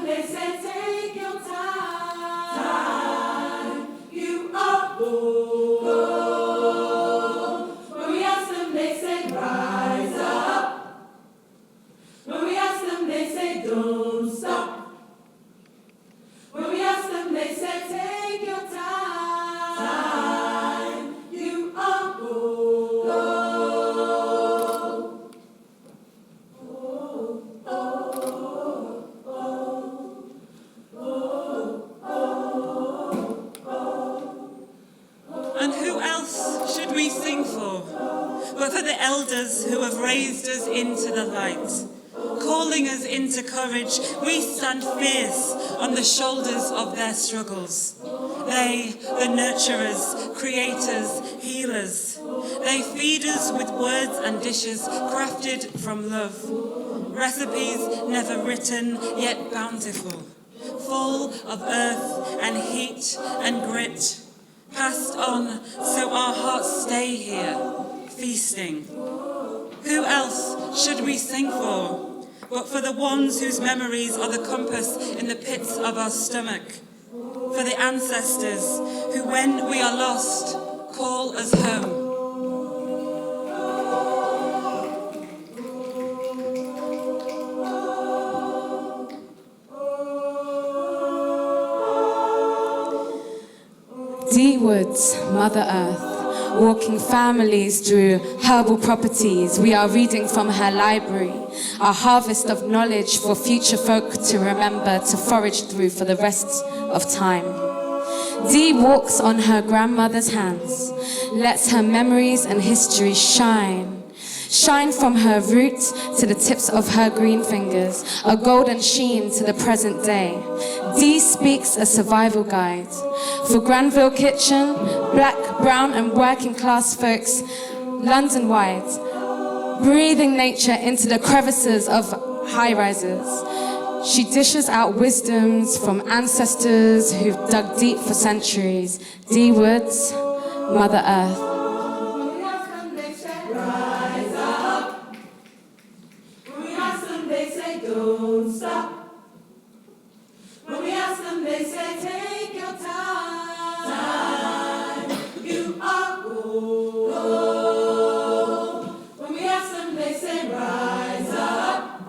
them, they say, take your time. You are gold. When we ask them, they say, rise up. When we ask them, they say, don't stop. When we ask them, they say, take your time. You are gold. And who else should we sing for, but for the elders who have raised us into the light? Calling us into courage, we stand fierce on the shoulders of their struggles. They, the nurturers, creators, healers. They feed us with words and dishes crafted from love. Recipes never written, yet bountiful, full of earth and heat and grit. Passed on so our hearts stay here, feasting. Who else should we sing for? But for the ones whose memories are the compass in the pits of our stomach, for the ancestors who, when we are lost, call us home. D Woods, Mother Earth. Walking families through herbal properties, we are reading from her library, a harvest of knowledge for future folk to remember, to forage through for the rest of time. Dee walks on her grandmother's hands, lets her memories and history shine from her root to the tips of her green fingers, a golden sheen to the present day. Dee speaks a survival guide for Granville Kitchen, black, brown and working class folks, London-wide, breathing nature into the crevices of high-rises. She dishes out wisdoms from ancestors who've dug deep for centuries. Dee Woods, Mother Earth. Don't stop. When we ask them, they say, take your time. You are gold. When we ask them, they say, rise up.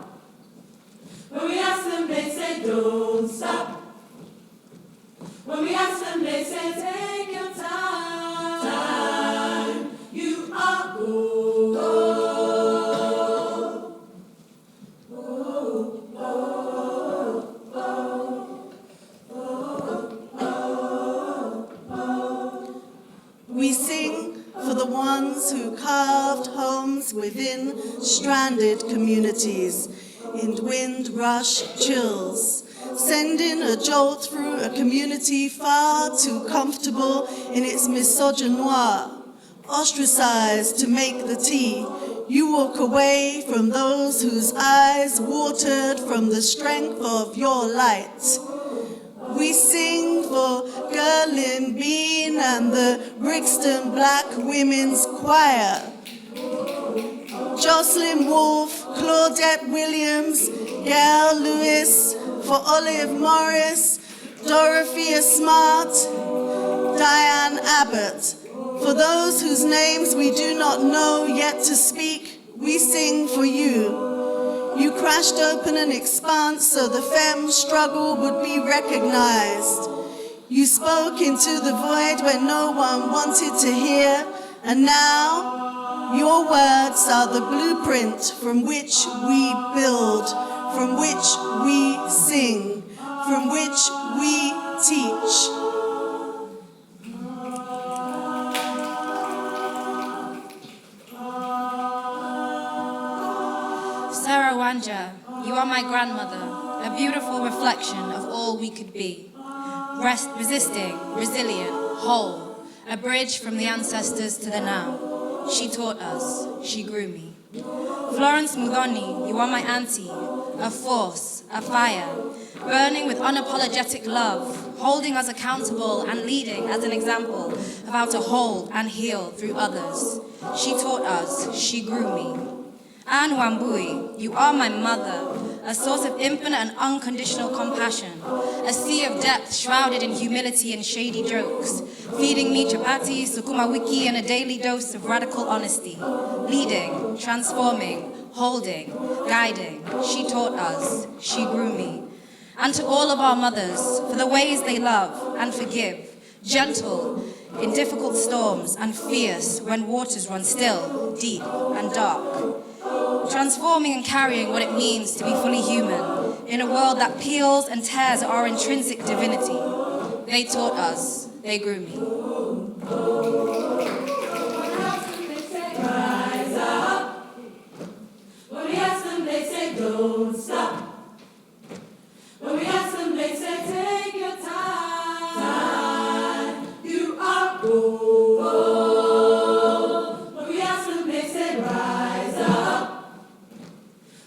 When we ask them, they say, don't stop. When we ask them, they say, take your time. You are gold. We sing for the ones who carved homes within stranded communities in wind-rush chills, sending a jolt through a community far too comfortable in its misogynoir, ostracized to make the tea. You walk away from those whose eyes watered from the strength of your light. We sing for Gerlin Bean and the Brixton Black Women's Choir. Jocelyn Wolfe, Claudette Williams, Gail Lewis, for Olive Morris, Dorothea Smart, Diane Abbott. For those whose names we do not know yet to speak, we sing for you. You crashed open an expanse so the femme struggle would be recognized. You spoke into the void when no one wanted to hear, and now your words are the blueprint from which we build, from which we sing, from which we teach. Sarah Wanja, you are my grandmother, a beautiful reflection of all we could be. Resisting, resilient, whole, a bridge from the ancestors to the now. She taught us, she grew me. Florence Mudhoni, you are my auntie, a force, a fire, burning with unapologetic love, holding us accountable and leading as an example of how to hold and heal through others. She taught us, she grew me. Anne Wambui, you are my mother, a source of infinite and unconditional compassion, a sea of depth shrouded in humility and shady jokes, feeding me chapati, sukuma wiki, and a daily dose of radical honesty, leading, transforming, holding, guiding. She taught us, she grew me. And to all of our mothers, for the ways they love and forgive, gentle in difficult storms and fierce when waters run still, deep and dark. Transforming and carrying what it means to be fully human in a world that peels and tears our intrinsic divinity. They taught us, they grew me. Rise up. When we ask them, they say, don't stop. When we ask them, they say, take your time. You are gold. When we ask them, they say, rise up.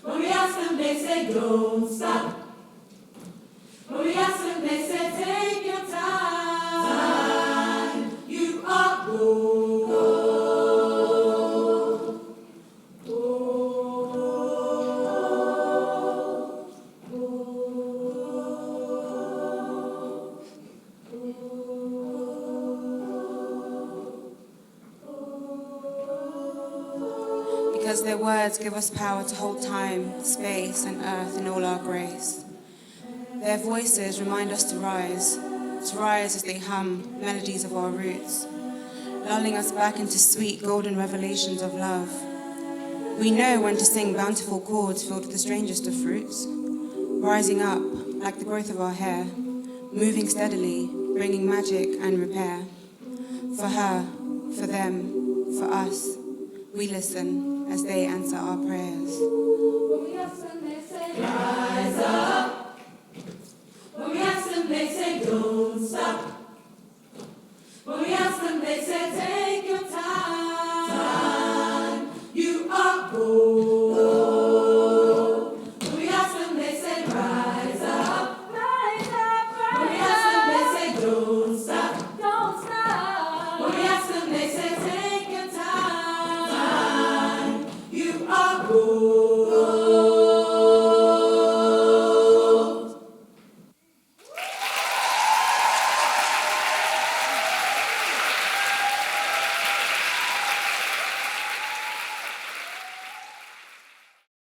When we ask them, they say, don't stop. When we ask them, they say, take your time. You are gold. Because their words give us power to hold time, space, and earth in all our grace. Their voices remind us to rise as they hum melodies of our roots, lulling us back into sweet golden revelations of love. We know when to sing bountiful chords filled with the strangest of fruits, rising up like the growth of our hair, moving steadily, bringing magic and repair. For her, for them, for us, we listen as they answer our prayers. When we ask them, they say, rise up. When we ask them, they say, don't stop. When we ask them, they say, take